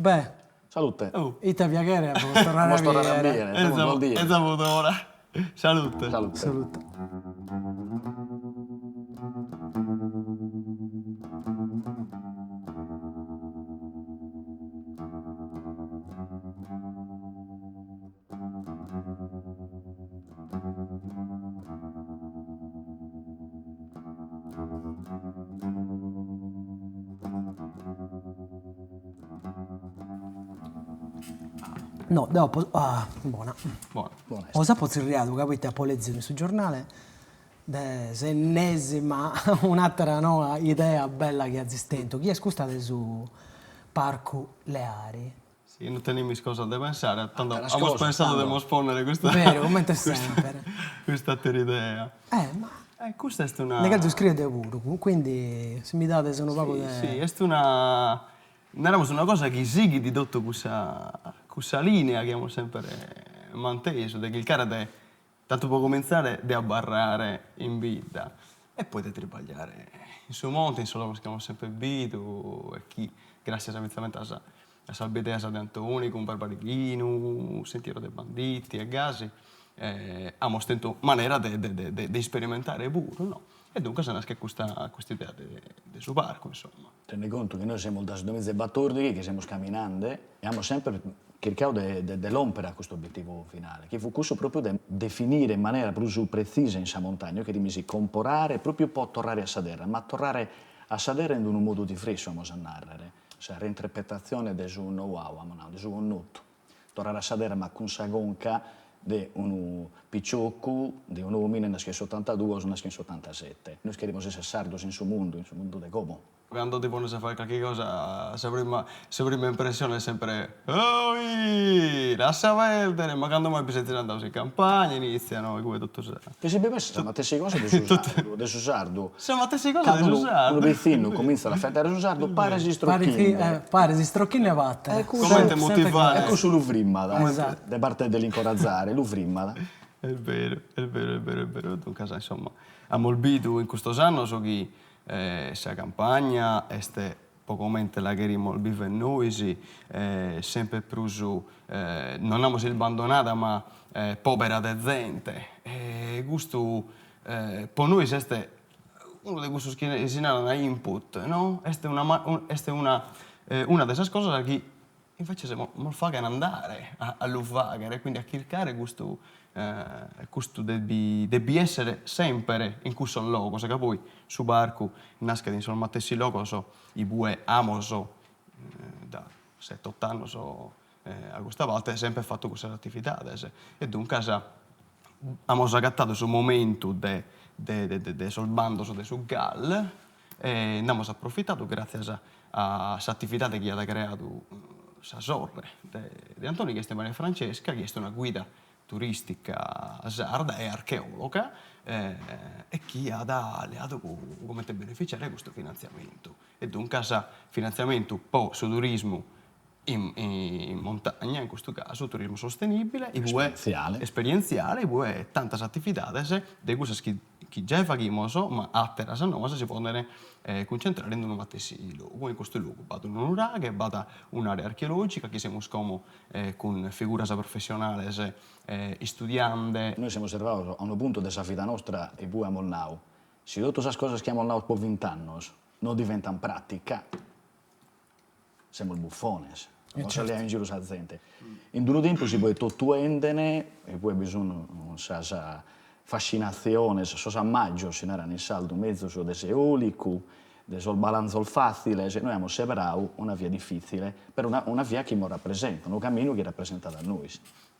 Beh, Salute. ita piacere, posso tornare a vedere. È saputo ora. Salute. Salute. Salute. No, dopo... Ah, buona. Buono. Buona. Ho saputo sirriato, capite, a polezzi sul giornale, se ennesima, un'altra no, idea bella che ha esistito. Chi è scusate su Parco Leari? Sì, non teniamo cosa da pensare, tanto la abbiamo scosa, pensato tanto. di rispondere questa... Vero, come te sempre. questa idea. Ma... Questa è una... Ne caldo scrivete pure, quindi se mi date sono proprio... Sì, è una... Andiamo su una cosa che sì che di tutto questa linea che abbiamo sempre manteso, che il cara tanto può cominciare a barrare in vita e poi di tribagliare in suo monte, in solo che abbiamo sempre visto e chi, grazie a salvezza di Antonico, un Barbarichino, Sentiero dei Banditi e Gasi, abbiamo stento maniera di sperimentare pure, no? E dunque se nasce questa idea del suo parco, insomma. Tendi conto che noi siamo da 2014 che stiamo camminando e abbiamo sempre cercato di rompere a questo obiettivo finale, che fu questo proprio di definire in maniera più precisa in sa montagna, che dimisi comporare proprio può tornare a sedere, ma tornare a sedere in un modo diverso, a narrare, cioè reinterpretazione del suo know-how, del suo contenuto. Tornare a sedere ma con sa gonca di un picciocco, di un uomo nel 1982 o nel 1987. Noi scherziamo essere sardos in suo mondo di come. Quando ti pone a fare qualche cosa, la prima impressione è sempre «Oi, lascia perdere!» Ma quando mai bisogna andare in campagna, iniziano e come tutto ça. Ti si beve ma te si cosa di suo sardo. Sì, ma te sei cosa di usare? Un pizzino comincia a fare il sardo, pare si strocchina. Pare si strocchina e vatte. Come te motivare? Ecco su l'uvrimmada, Esatto. da parte dell'incorazzare, l'uvrimmada. È vero. Dunque, insomma, abbiamo olbido in questo anno so che sia campagna, este poco mente la che vive noi, sempre più su, non abbiamo abbandonata, ma povera de gente. E questo, per noi, è uno di questi che si hanno input, no? È una delle cose che invece siamo facendo andare a luvagare, quindi a cercare questo debbi essere sempre in questo luogo, se poi su barco nasce insomma stessi luogo, i bue amoso da 7-8 anni a questa volta è sempre fatto queste attività e dunque abbiamo agattato sul momento de solbando su Gal e abbiamo approfittato grazie a questa attività che ha creato sa sorre di Antonio, che è Maria Francesca, che è una guida turistica sarda e archeologa e chi le ha dato come beneficiare questo finanziamento. E dunque questo finanziamento poi sul turismo in montagna, in questo caso turismo sostenibile, esperienziale, e tante attività di queste che già facciamo, ma altre cose si possono concentrare in un stesso luogo. In questo luogo vado in un'area, vado un'area archeologica, che siamo con figure professionali studiando. Noi siamo osservati a un punto della vita nostra e poi a Molnau. Se tutte queste cose che abbiamo per 20 anni non diventano pratica, siamo il buffone. Non si in giro la gente. In duro tempo si può tutto endene e poi bisogna una fascinazione, so maggio, si era in saldo mezzo su deseolico, sul balanzo facile, noi abbiamo separato una via difficile per una via che mi rappresenta, un cammino che rappresenta da noi.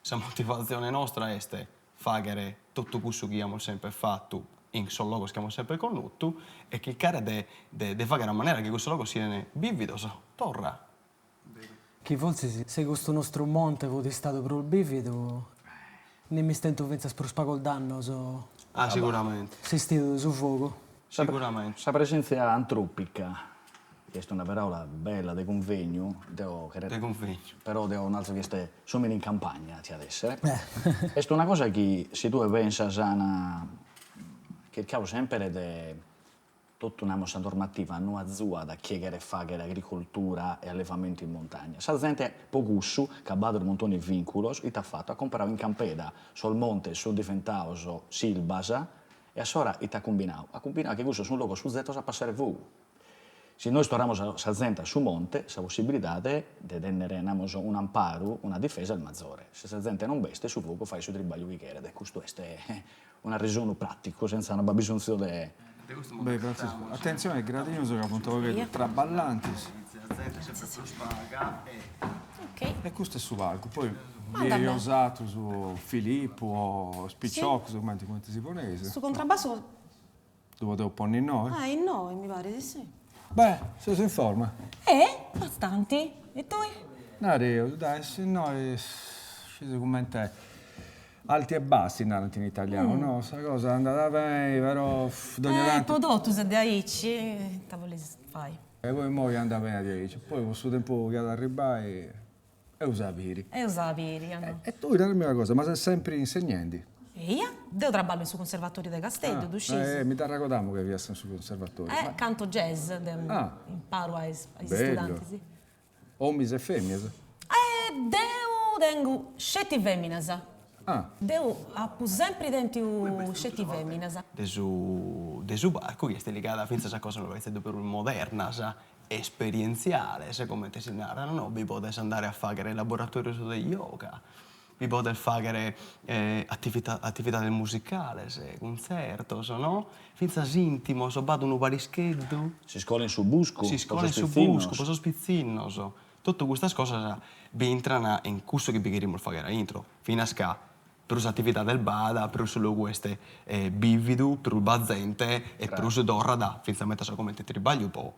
La motivazione nostra è fare tutto questo che abbiamo sempre fatto in solo luogo che abbiamo sempre conosciuto e cercare di fare in maniera che questo luogo sia vivido, torna. Che forse se questo nostro monte fosse stato per il bivido, non mi stento pensa per spagol danno, Sicuramente. se stiamo su fuoco. Sicuramente. La presenza antropica, che è una parola bella di convegno, però è un'altra che sono in campagna, ti adesso. È una cosa che se tu pensi, Sana, che cercavo sempre di tutta una normativa non azzua da chiedere fare agricoltura e allevamento in montagna. Sa gente pocussu, che ha un montone di vincoli, e ha fatto a comprare in campeda sul monte, sul diventato Silbasa, e a sora e ha combinato. Ha combinato che questo su un luogo su zetto sa passare vuoto. Se noi storiamo sa gente su monte, sa possibilità di tenere un amparo, una difesa al maggiore. Se sa gente non veste, su fuoco fai su tribaglio che chiede. Questo è una ragione pratica, senza una bisogno di... Beh, grazie. Attenzione, il gradino sono appunto traballanti. Ok. E questo è su Valco. Poi Manda a viene me. usato su Filippo o Spicciocco, come si ponese. Su contrabbasso? Dove devo porre in noi? In noi, mi pare di sì. Beh, se si informa. Bastanti. E tu? No, dai, se noi ci si commenta alti e bassi in italiano, no? Questa cosa è andata bene, però ogni tanto... Prodotto se da aici, tavoli fai. E poi mo andava bene a dire, poi questo tempo che ad arrivare e usaviri. E usaviri, no? E tu dimmi una cosa, ma sei sempre insegnanti? E io? Devo traballo su conservatorio di Castello, d'uscisi. Mi raccontiamo che vi essere sul conservatorio. Canto jazz, imparo ai Bello. studenti, sì. Uomini e femmine? Devo tengo scetti femminasa. Ah, Devo appu sempre denti scetti femminasa. De su barco che è legata finza a cosa non avete per moderna, sa, esperienziale, se come te si narrano, no? Vi potete andare a fare laboratorio su di yoga, vi potete fare attività del musicale, se concerto, no? Finza intimo, so vado un parischetto. Si scuola su busco, Si scuola su busco, posso spizzino, so. Tutte queste cose vi entrano in questo che vi a fare intro, fino a sca. Per l'attività del bada, per solo queste bividu, per il bazzente e per uso d'orra da, finza mettere come te tribaglio po'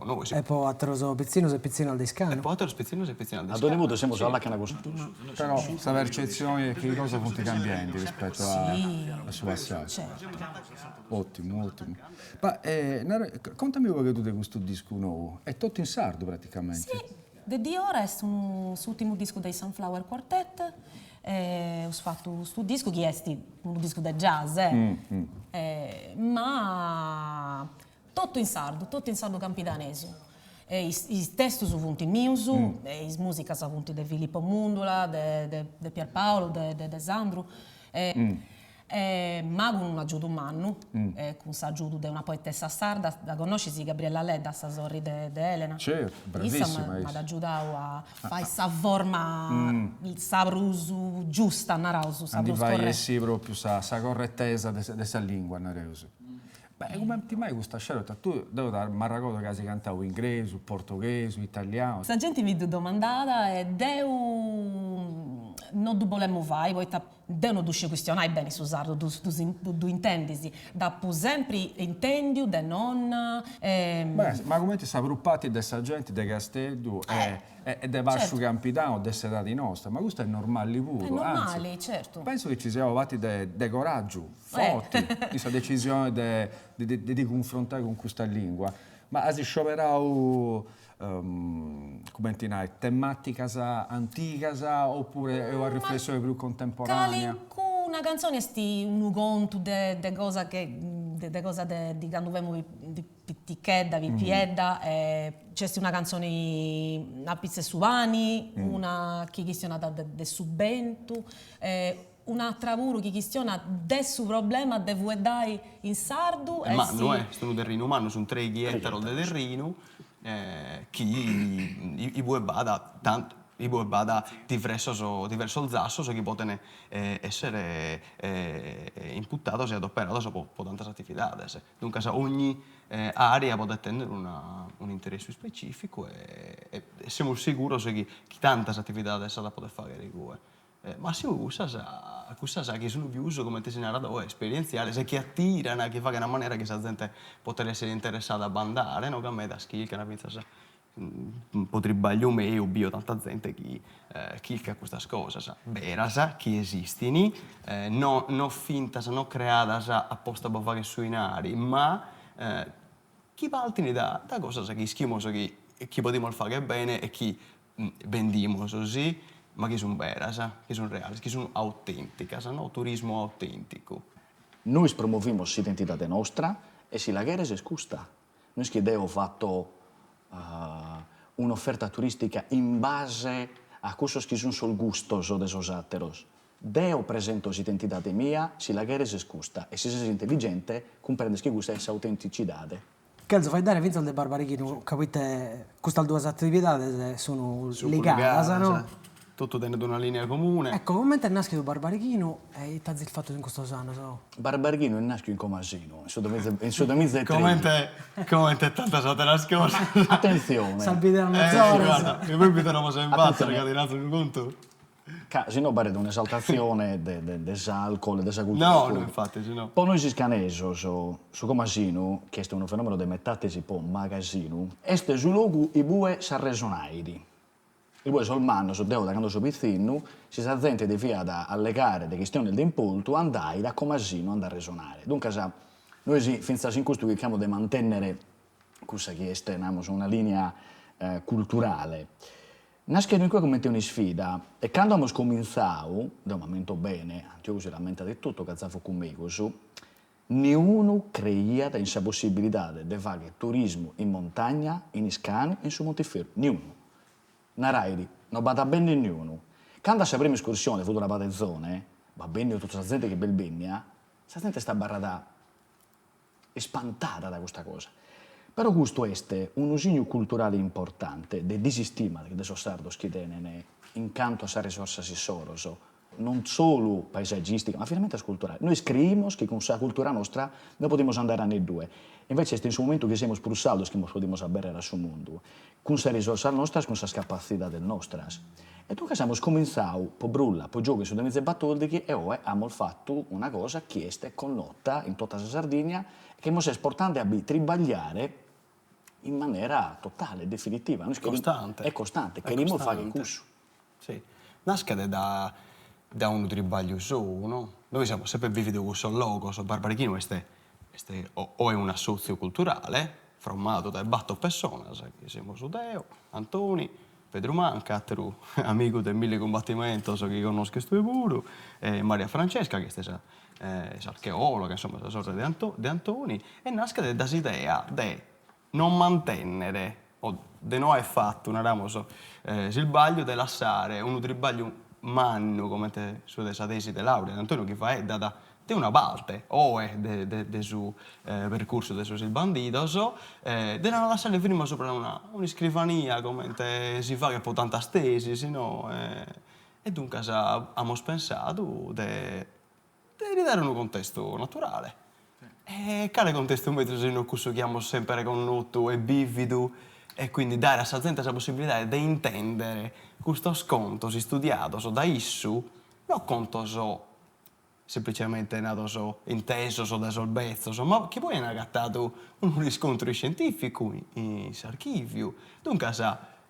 noi. E poi a troso pizzino se pizzino al E discano. poi lo spezzino se spezzino al A ogni modo siamo alla canna così. però questa percezione che cosa punti cambianti rispetto alla sua assai. Certo. Ottimo, ottimo. Ma contami voi che tu di questo disco nuovo, è tutto in sardo praticamente. Sì, di ora è l'ultimo disco dei Sunflower Quartet. Ho fatto questo disco che è un disco da jazz, ma tutto in sardo campidanese. I testi sono venuti miusu, le musiche sono venute da Filippo Mundula, da Pierpaolo, da Sandro. Ma con un aggiunto umano, con l'aggiunto di una poetessa sarda, da conosci Gabriella Ledda, sa sorri di Elena. Certo, bravissima. Mi ha aiutato a fare questa forma, il sabruso giusta, narauso, Andi sabruso vai corretto. sì proprio sa correttezza della lingua, nareuso. Beh, come ti mai questa scelta? Tu devo dare, mi ricordo che si cantava inglese, portoghese, italiano. La gente mi ha domandato e non vogliamo fare, poi non duce questionare bene su sardo, tu intendi, da sempre intendi, da non... Beh, ma come ti sei aggruppati dessa gente di Castello e di Vascio certo. Campitano, dessa dati nostra, ma questo è normale pure. È normale, Anzi, certo. penso che ci siamo avati di coraggio, forti, questa decisione di confrontare con questa lingua. Ma si scioperau, come ti dirai, tematica antica oppure è una riflessione più contemporanea? Una canzone è un conto di cosa di quando abbiamo di pittichedda, vi piedda, c'è una canzone a pizze subani, una che questiona del subento, un'altra pure che questiona del suo problema de vuoi dai in sardo. Ma non è, sono terrino, ma sono tre ettaro del terrino, chi i vuoi bada tanto. I buoi bada diverso il zasso, che possono essere imputato e adoperato per tante attività. Dunque ogni area può attendere un interesse specifico e siamo sicuri che tante attività la può fare di voi. Ma si usa che sono più uso come ti segnalato esperienziale, se che attirano, che fanno in una maniera che la gente possa essere interessata a bandare, no? Che a me da skill, che una pizza potrebbe me o bio tanta gente che ha queste cose, veras, che esistono, non finta, non creata apposta per fare suinari, ma chi valtini da cose che schimoso che possiamo fare bene e che vendiamo così, ma che sono veras, che sono reali, che sono autentiche, no? Turismo autentico. Noi promuoviamo l'identità nostra e si la guerra si scusta. Noi schiedevo fatto un'offerta turistica in base a cosas che sono sul gustoso de esos atteros. Deo presento l'identità mia, si la guerra si scusta, e se sei intelligente, comprende che gusta essa autenticità. Kelzo, fai dare Vinzo de Barbarichino, capite, queste due attività sono legate, no? Tutto tenendo una linea comune. Ecco, come è nasce il Barbarichino e ti il fatto in questo anno? So? Barbarichino è nato in Comasino, in suo 2003. Come te tanta state la scorsa. Attenzione. Salvite la mezz'ora. Guarda, e poi mi torniamo sempre in Attenzione. che ti un conto. Se no pare un'esaltazione dell'alcol, della cultura. No, infatti, se no. Poi noi si scaneso su Comasino, che è un fenomeno di metatesi po' magasino, este su luogo i bue s'arresonaidi. I bue sul manno, su deo da quando so pizzino, si sa gente di via da allegare le questioni d'impulto, andai da Comasino andare a resonare. Dunque, noi finza in questo cerchiamo di mantenere questa che è una linea culturale. Nasce in qua come una sfida, e quando abbiamo cominciato, da un momento bene, io si lamenta di tutto, che stavo con me, nessuno credeva in questa possibilità di fare turismo in montagna, in Iscani, in su Monteferro. Nessuno. Naraidi, non va bene nessuno. Quando la prima escursione fu una batezzone, va bene tutta la gente che bel bene, la gente sta barrata espantata da questa cosa. Però questo è un usilio culturale importante, di disistima che adesso sardo schiedene incanto a questa risorsa si soroso, non solo paesaggistica, ma finalmente culturale. Noi scriviamo che con la cultura nostra noi possiamo andare a nei due. Invece è in questo momento che siamo sprussados che possiamo sapere al suo mondo, con questa risorsa nostra, con questa capacità del nostro. E tu che abbiamo cominciato, po' brulla, po' giochi su dei mezzi battoldichi, e ora abbiamo fatto una cosa che è connota in tutta la Sardegna, che è esportante a tribagliare in maniera totale, definitiva. Costante. È costante, queremos fare questo. Sì. Nascede da un tribaglio su, no? Noi siamo sempre vivi di questo logo, so Barbarichino o è una socioculturale, formato da 4 persone, che siamo Sudeo, Antoni, Pedro Manca, amico del Mille Combattimento, so che conosco questo pure, Maria Francesca, che è archeologa, insomma, la sorella di Antoni, e nasce da questa idea di non mantenere, o di non aver fatto, il sbaglio di lasciare un tribaglio manno, come su desa tesi di laurea di Antonio, che fa è da una parte, o è del suo percorso, del suo bandito, di non lasciare prima sopra una scrivania, come si fa che poi tanta stesi, se no, e dunque abbiamo pensato di ridare un contesto naturale. E quale contesto invece se noi questo chiamo sempre conosciuto e vivido, e quindi dare a questa gente la possibilità di intendere questo sconto studiato da issu, non conto semplicemente nato inteso da solbezzo, ma che poi è agattato un riscontro scientifico in archivio. Dunque,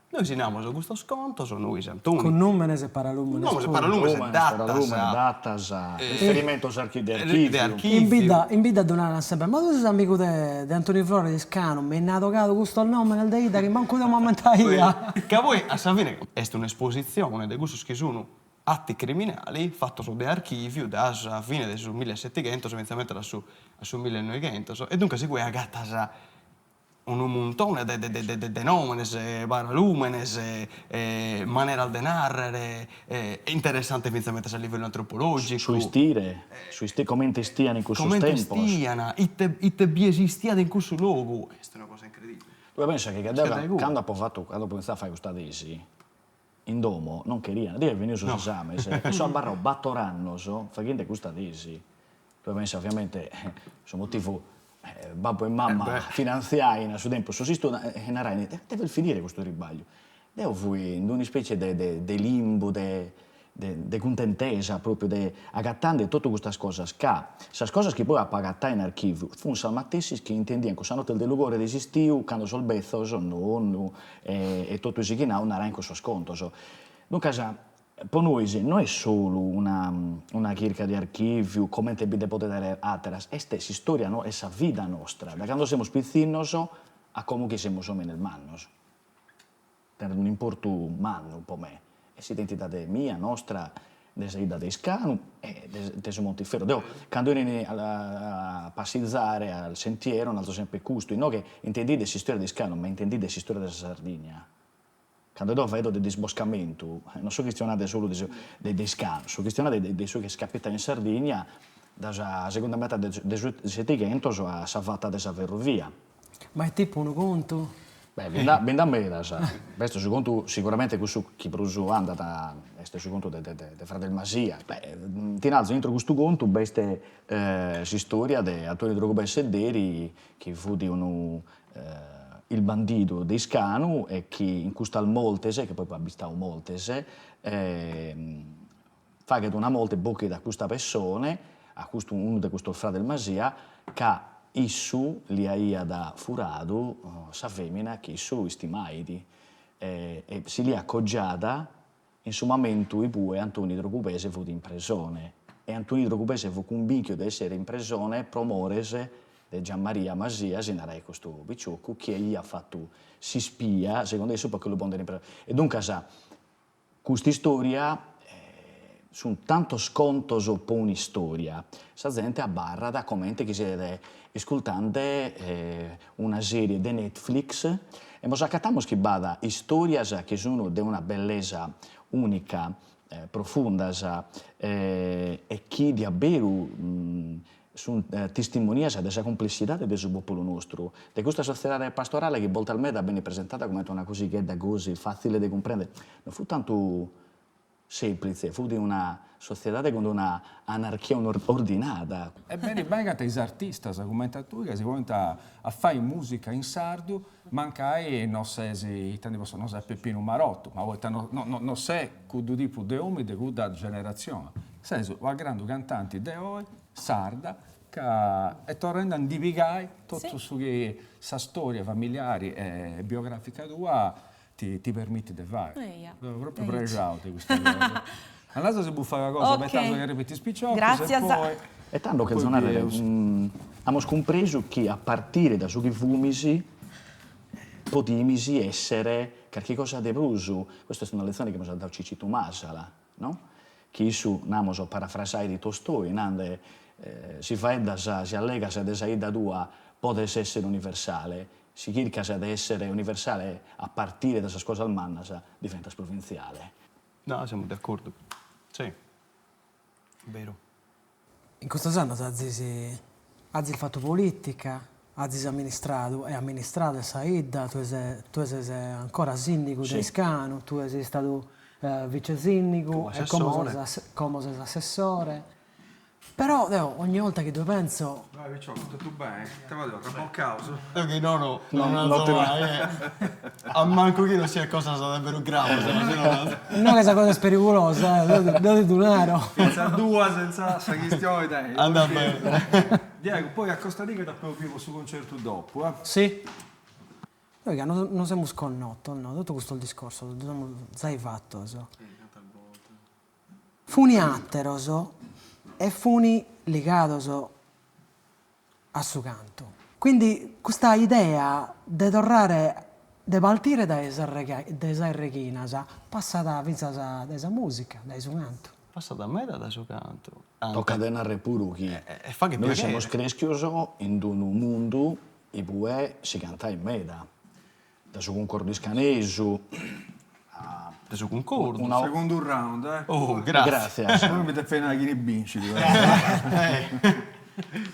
noi siamo su questo sconto, noi siamo con numeri e paralumene. No, se paralumene e datas, riferimento di archivio. In vita donare sempre, ma tu sei amico di Antonio Flore di Scano, mi è nato caso questo nome nel deita che manco da momento io. Che poi, a fine, è un'esposizione di questi che sono atti criminali fatti su archivio da fine del 1700, inizialmente sul 1900, e dunque si può agattare un montone di nomenes, paralumenes, maniera di narrare, interessante inizialmente a livello antropologico. Sui stile, come stiano in questo tempo. Come stiano, ite biesistiate in questo luogo. Questa è una cosa incredibile. Tu pensi che quando ho iniziato a fare questa tesi, in domo, non queria, devi venire su esame, se sono barro battoranno, fa niente questa tesi. Tu pensi ovviamente, su motivo babbo e mamma finanziai in suo tempo, sussisto e narai, deve finire questo ribaglio. Devo fui in una specie di limbo, di contentesa, proprio agattando tutte queste cose. Queste cose che poi appagattare in archivio, funsero matessi che intendiano che sanno del lugore desistiu, quando sol bezzo, nonno, e tutto si chinau, narai in questo sconto. Dunque, per noi non è solo una chirca di archivio, come te potete dare altre, è la storia, no? È la vita nostra, da quando siamo spizzinnos a come che siamo nel mannos. Per un importo manno, un po' me. È l'identità mia, nostra, de saída de Iscanu e de su Montiferro. Deo, quando ero a passizzare al sentiero, un altro sempre custo, non che intendi della storia di Iscanu, ma intendi della storia della Sardegna. Quando io vedo del disboscamento, non so questione solo di Iscanu, so questione dei suoi che scappano in Sardegna dalla seconda metà del Settecento alla salvata della ferrovia. Ma è tipo un conto? Beh, ben da me, questo su conto sicuramente chi produce andata, questo su conto de Fratelli Masia. Beh, tinalzo dentro questo conto, questa storia di Antonio Drogobè Sedderi, che fu di il bandito di Iscanu e che in questo al Moltese, che poi abitava Moltese, fa che una molte bocche da questa persona, a questo, uno di questo Fratelli Masia, che issu li aia da furado sa femmina che issu lui stimaidi e si li accoggiata in su momento i bue Antonio Drogubese fu in prigione e Antonio Drogubese fu convinto di essere in prigione promorese di Gianmaria Masia in arai questo bicciocco che gli ha fatto si spia secondo esso perché lo pondere in prigione e dunque sa questa storia sono tanto scontoso per una storia. Sa gente a barra da commenti che siete ascoltando una serie di Netflix e mos accattiamo che bada storie che sono di una bellezza unica, profonda e che davvero sono testimonianze di questa complessità del popolo nostro, di questa società pastorale che volta al me viene presentata come una cosa che è da così facile da comprendere. Non fu tanto semplice, fu di una società con una anarchia ordinata. Ebbene, vengono gli artisti, i commentatori, che si vogliono a fare musica in sardo, mancai non sei Peppino Marotto, ma non sei con due tipi di uomini di quella generazione. Sei un grande cantante di oggi, sarda, che tornando a divulgare tutto su che sa storia familiare e biografica tua ti permette di fare. Proprio pregiato di questa cosa. Allora se buffa la cosa, mettiamo che ripeti spicciocchi, grazie. E tanto che abbiamo compreso che a partire da su che fumisi potimisi essere qualche cosa di bruso. Questa è una lezione che mi ha dato Cicci Masala, no? Che su namo parafrasai di Tolstoi, nande si fa edda si allega se desaida tua potesse essere universale. Si cerca di essere universale a partire da questa cosa al manna, diventa provinciale. No, siamo d'accordo. Sì, vero. In questo senso hai fatto politica, hai amministrato Saida, tu sei ancora sindaco di Iscanu, tu sei stato vice sindaco e come sei assessore. Però ogni volta che tu penso... Vai, Picciocco, tutto bene? Te lo devo, tra buon causa. Ok, no, non te mai. A manco che non sia cosa davvero grave. Non che sia cosa pericolosa, date denaro. Senza due, senza questione, dai. Andà bene. Diego, poi a Costa Rica ti proprio su concerto dopo, Sì. Noi non siamo sconnotto, no? Tutto questo discorso, sai fatto, so. Funi atteroso e funi legato a suo canto. Quindi questa idea di tornare, di partire da esa rechina, passa da esa musica, da suo canto. Passa da me da suo canto. Tocca a narrare pure che fa che noi piacere. siamo cresciuti in un mondo e poi si canta in meda. Da suo concordo scaneso, Da suo concordo. Secondo round, Oh, grazie. grazie. Non mi dai appena chi ne vinci.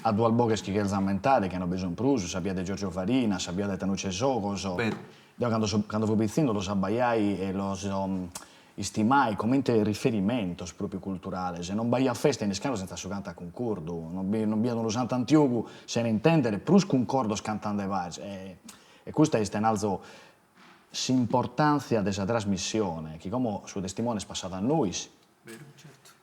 A due alboche che è zammentare che hanno bisogno pruso, sappiate di Giorgio Farina, sappiate di Tanucce Socoso. Quando fu pizzino lo sabbaiai e lo istimai come riferimento proprio culturale. Se non vai a festa in Iscano senza su canta concordo, non abbiamo lo Sant'Antioco se ne intendere, plus concordo scantando vari. E questo è un altro l'importanza di questa trasmissione, che come suo testimone è passata a noi,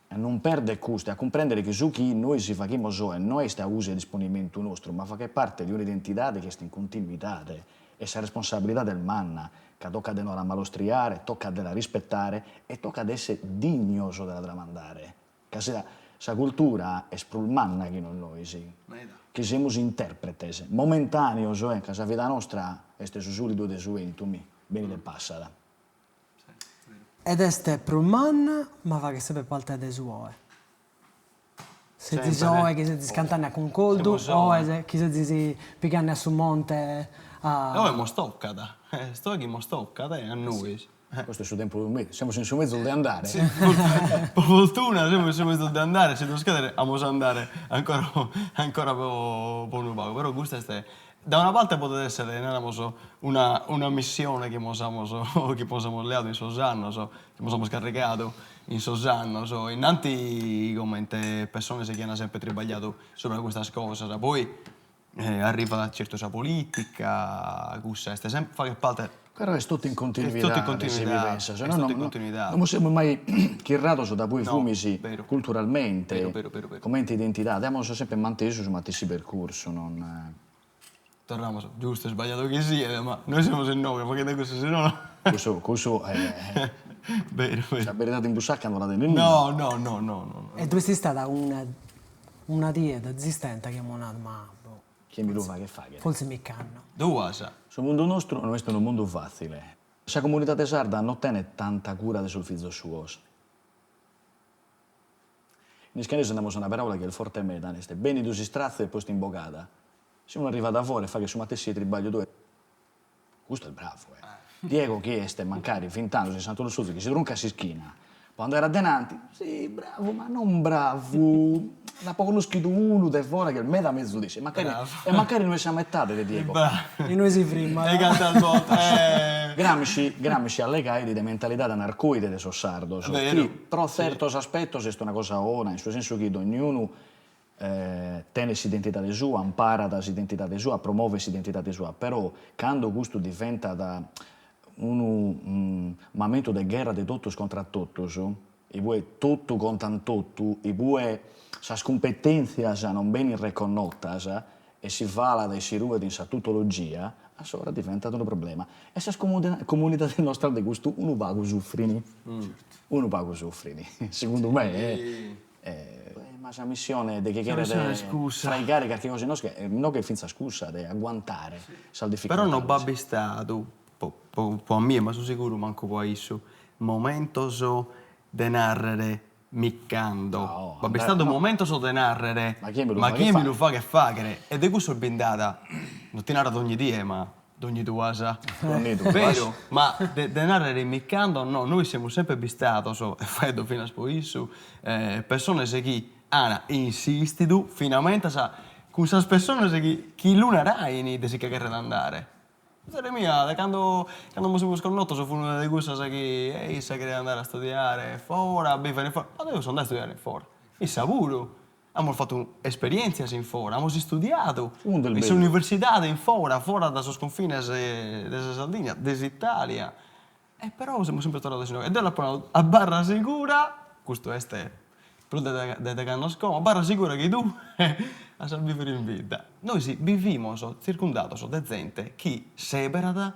e non perde questo, a comprendere che su chi noi si facciamo so e noi sta uso e disponimento nostro, ma fa che parte di un'identità che sta in continuità, e questa responsabilità del manna, che tocca di non ammalostriare, tocca di rispettare e tocca di essere dignoso della tramandare. Che questa cultura è spru il manna che non noi, sì. Che siamo interpreti, momentanei, che la vita nostra è solido de suentumi. Bene del passata. Ed este prumman, ma va che sempre parte de suoe. Se Sempre. ti soe che si scantane a concoldu, Sempre soe. o che se si picanne su monte a... Noi mo stoccata. Sto che mo stoccata a noi. Questo è il suo tempo di un mese, siamo senza mezzo di andare. Per fortuna siamo stati andare, se devo scadere, amo andare ancora per un poco. Però questo è... Da una parte potrebbe essere una missione che abbiamo leato in Sosanno, che abbiamo scaricato in Sosanno, innanti come persone che hanno sempre lavorato sopra questa cosa, poi arriva da certo la politica, questa è sempre fa che parte. Però è tutto in continuità, È tutto in continuità, se è no tutto in continuità. non siamo mai chirrato da voi No, fumisi vero. culturalmente, Vero. come identità, abbiamo sempre mantenuto su matessi percorso, non... Torniamo, giusto e sbagliato che sia, ma noi siamo in nove, ma che da questo se no... Questo è... Vero. La verità in busacca non la tiene No. E tu sei stata una dieta esistente che non ha, ma boh, Chi mi lo fa che fa? Che... forse mi canno. Dove sa? Sul mondo nostro non è un mondo facile. La comunità sarda non tiene tanta cura sul figlio suo. In Scandinavia andiamo su una parola che è il forte meta, è bene tu si strazza e poi sti imbocata. Se uno arriva da fuori e fa che su Matessi tribaglio due, questo è il bravo, Diego che è mancare fin tanto, 60 anni che si tronca si schina. Quando era denanti, sì, bravo, ma non bravo. Da poco lo scritto uno da fuori che il meta mezzo dice, e magari noi siamo mettate di Diego. E noi si prima. Hai cantato il volto. Gramsci alle caide di mentalità anarcoide de sossardo. Vero. Però certo aspetto è una cosa ona, in suo senso che ognuno tiene l'identità di sua, impara da l'identità di sua, promuove l'identità di sua, però quando questo diventa da un momento di guerra di tutti contro tutti, e voi tutto contro tutto, e voi le competenze non ben riconosciute e si vala dai si ruba in sa tutologia, allora diventa un problema. E se comunità del nostro di gusto, uno va a soffrire. Uno va a soffrire. Secondo me ma la missione di che chiede fra i cari che cose non che finza scusa di agguantare sal difficoltà. Però non babbi stato, po' a me, ma sono sicuro manco può isso, momento de narrare miccando. No, babbi beh, stato no. momento de narrare, Ma chi me lo ma fa chi che me fa? lo fa che fare? Ed è questo bendata, non ti narra ogni dia, ma d'ogni tua sa. Vero, ma de narrare miccando no, noi siamo sempre bistato, e freddo fino a spoissu, persone se chi hanno insistido, finalmente sa, con queste persone se chi luna raini de si cagare ad andare. Serie mia, da quando mi sono scornotto, fu una delle cose che sa che deve andare a studiare fuori, vivere fuori. Ma io sono andato a studiare fuori. E sapuro. Abbiamo fatto esperienze in fuori, abbiamo studiato Un del in bello. università in fuori da sui confini della Sardegna, dell'Italia. E però siamo sempre tornati a noi. E dopo a barra sicura, questo è però da che non scomo, a barra sicura che tu a vivere in vita. Noi sì, viviamo circondato da gente che separata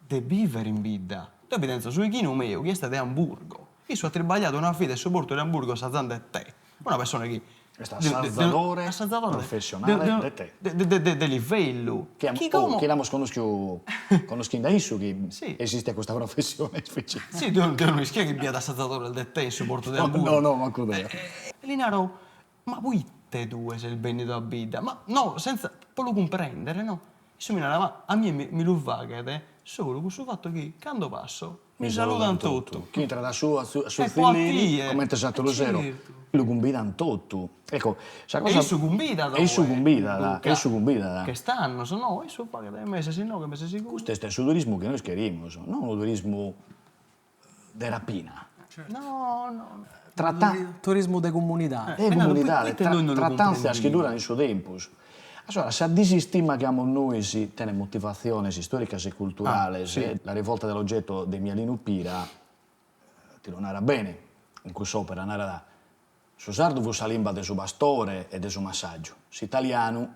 di vivere in vita. Tu evidenza su chi non mio, chi è stato di Hamburgo. Io sono tribagliato una fede e supporto di Hamburgo sazzando e te. Una persona che... Assaggiatore professionale di te. De livello. Che l'abbiamo conosciuto da isso che Sì. esiste questa professione specifica. Sì, tu non rischia che abbia assaggiatore del te in supporto di Hamburgo. No, manco te. Linaro, ma voi te due sei il bene della vita? Ma no, senza poi comprendere, no? Io mi ma a me mi lo va che te solo questo fatto che quando passo mi salutano tutti. Chi entra da su E fillini, poi come esatto lo zero, certo. lo combinano tutto. Ecco, sa E cosa... il succumbita, E il succumbita, e il succumbita. Che stanno, se no, io so che dai mesi, se no, che mesi sicuro. Questo è il turismo che noi scheriamo, non un turismo di rapina. No. Turismo di comunità. E comunità, perché noi non lo trattanza a comprendiamo? schedura nel suo tempo. Allora, se disistima che abbiamo noi si tiene motivazioni storiche e culturali, la rivolta dell'oggetto di Mielino Pira, ti non era bene, in cui sopra non era su sardo fu la lingua del suo pastore e del suo massaggio, su italiano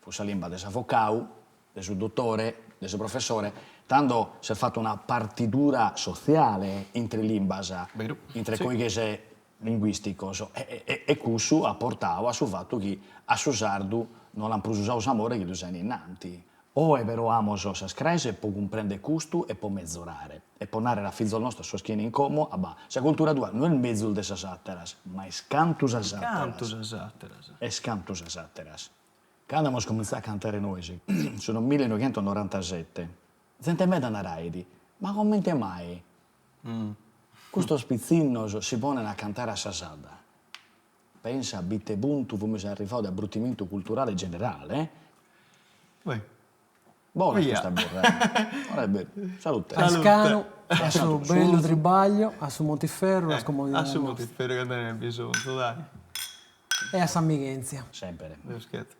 fu la lingua del suo avvocato, del suo dottore, del suo professore, tanto si è fatta una partitura sociale entre limbasa, Vero. entre Sì. coi che se linguistico, e questo ha portato a suo fatto che a suo sardo non hanno preso usato amore che lo sanno innanti. O è vero amos sas crese può comprendere custu e può mezzorare. E può nare la fizzol nostra sua schiena in como, la cultura tua non è il mezzo de sas atteras, ma è scantus as atteras. Cantus esatteras. È scantus as atteras. Quando abbiamo cominciato a cantare noi, sono 1997, sente me da Naraidi, ma come mai? Questo spizzinno si pone a cantare a Sasada. Pensa a bitte buntu come si è arrivato ad abbruttimento culturale generale, Uè. Buona Via. questa birra. Guarda, salute. A Scanu, a su Salute. Bello Tribaglio, a su Montiferro, a Scomodino del Assumati, Nostro spero che te ne hai bisogno, dai. e a San Miguenzia. Sempre. Devo scherzo.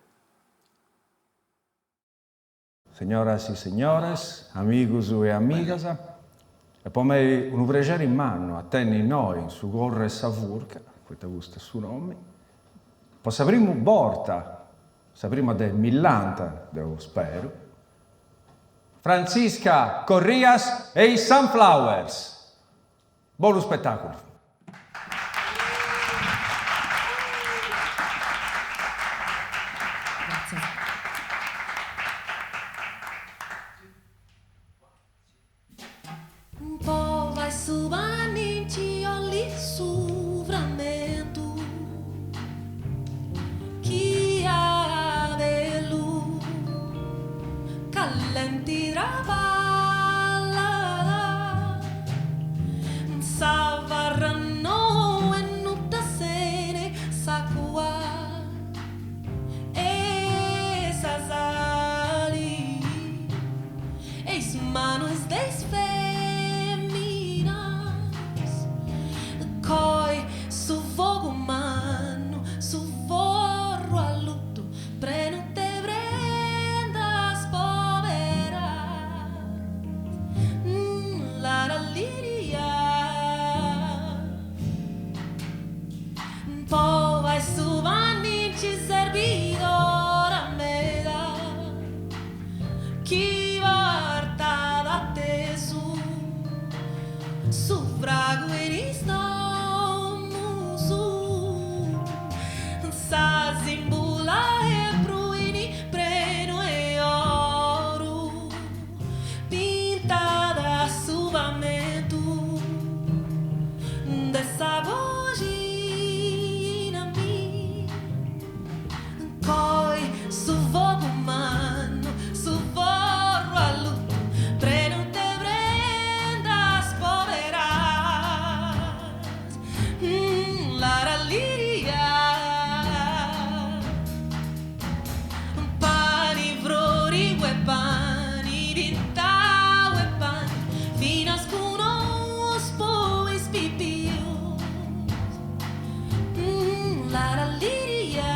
Señoras y señores, amigos e amigas, è per me un piacere in mano a tenere noi su Gorre Savurca, questo è il suo nome, per la prima volta, la prima del millanta, devo spero, Francisca Corrias e i Sunflowers. Buon spettacolo. Un po' vai su vanni, ci olli su frammento. Chi ha velu, callenti rapalla, savarrano e nutta sene sacua e sasali e manos des feminas coi su fogo mano su forro a lutto preno te prendas povera la liria poi vai su vanni ci servidora meda chi varta da te su frago e ristomu su sa zimbula e pruini preno e oro pintada su vamento dessa vogina mi coi su fogo mano su forro a lutto preno te prendas poveras la liria pani frori e pani vinta e pani fino a scunospo e spipio la liria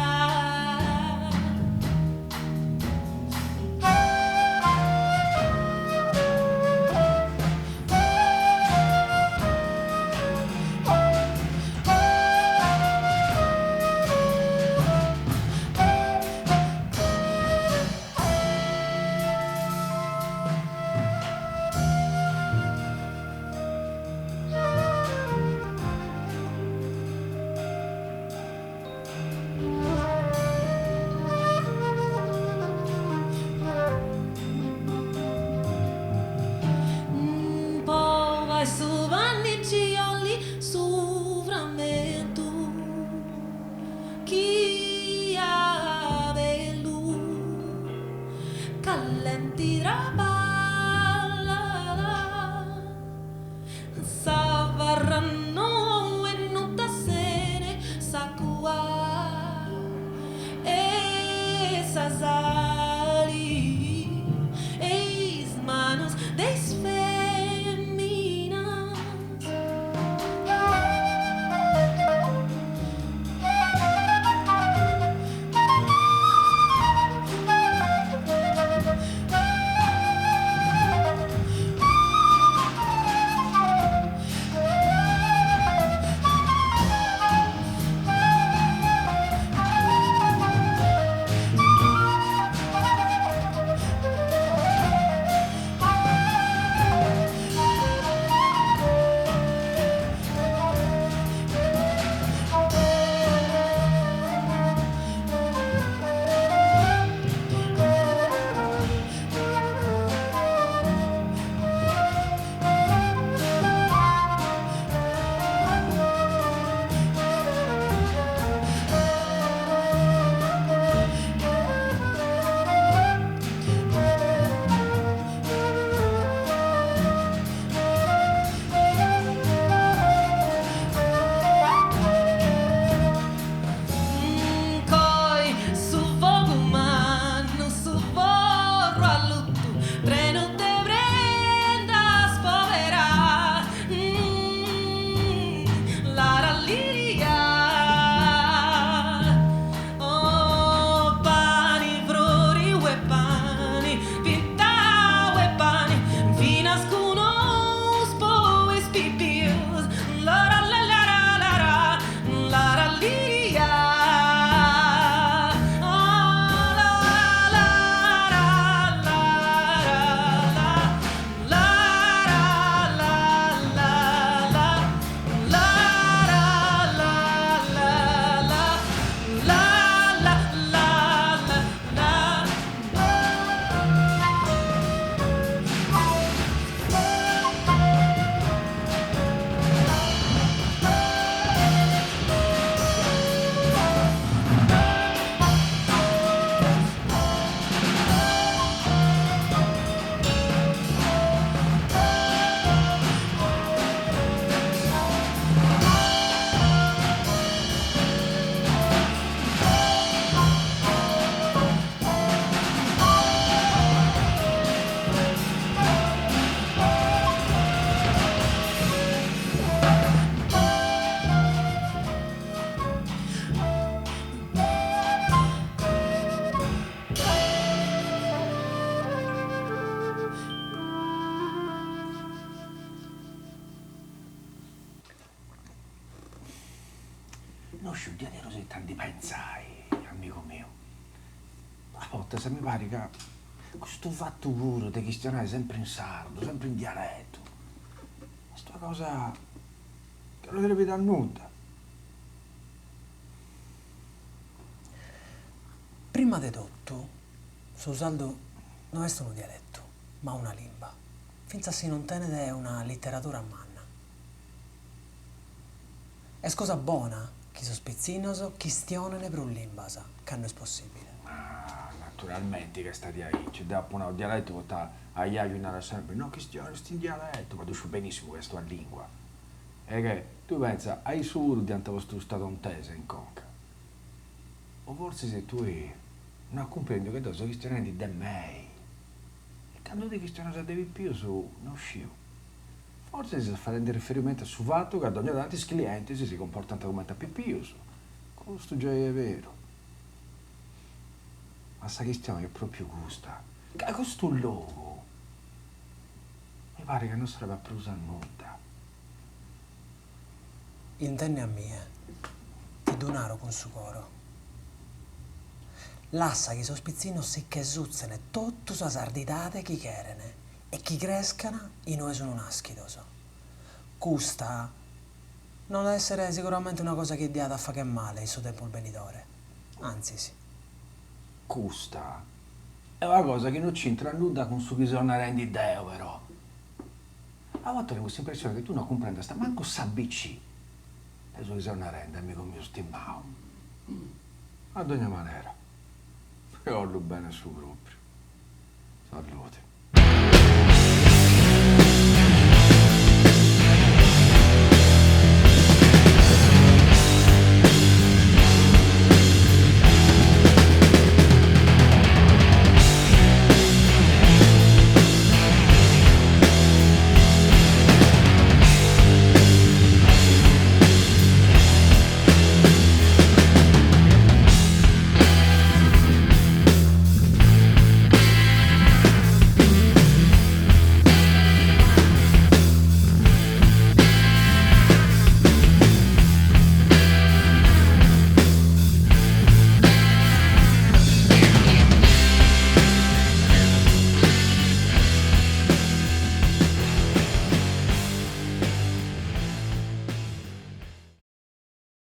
non sciugliare così tanti pensai, amico mio. A volte se mi pare che questo fatto puro di cristianare sempre in sardo, sempre in dialetto, questa cosa che non deve dare nulla. Prima di tutto, su saldo non è un dialetto, ma una lingua. Finza si non tenete una letteratura a manna. È cosa buona chi sospizzinoso, chi stionene per un limbasa, che non è possibile. Ah, naturalmente che stati ahí, ci dà appena un dialetto che sta a iaginare sempre, no cristiano, sti in dialetto, ma tu sai benissimo che è tua lingua. E che tu pensa, hai solo di antavo stato un tese in conca. O forse se tu non comprendi che tu sei cristiano di me. E quando di cristiano se devi più su, non scio. Forse si fa riferimento al fatto che ad ogni tanto i clienti si comportano come a pipiuso. Questo già è vero. Ma sa cristiano che proprio gusta. Che questo logo mi pare che non sarebbe per usare nulla. Intenne a mie, ti donaro con su coro. Lassa che i sospizzino si che zuzzene tutto sa sardidate chi cherene e chi crescana i noi sono naschidoso. Custa non deve essere sicuramente una cosa che dia da fa che male il suo tempo il benitore. Anzi sì. Custa è una cosa che non c'entra nulla con su bisogna rendi Deo, però. A volte ho questa impressione che tu non comprendi sta manco s'ABC. E su bisogna rende, amico mio stimato. Ad ogni maniera, io voglio bene su proprio. Salute.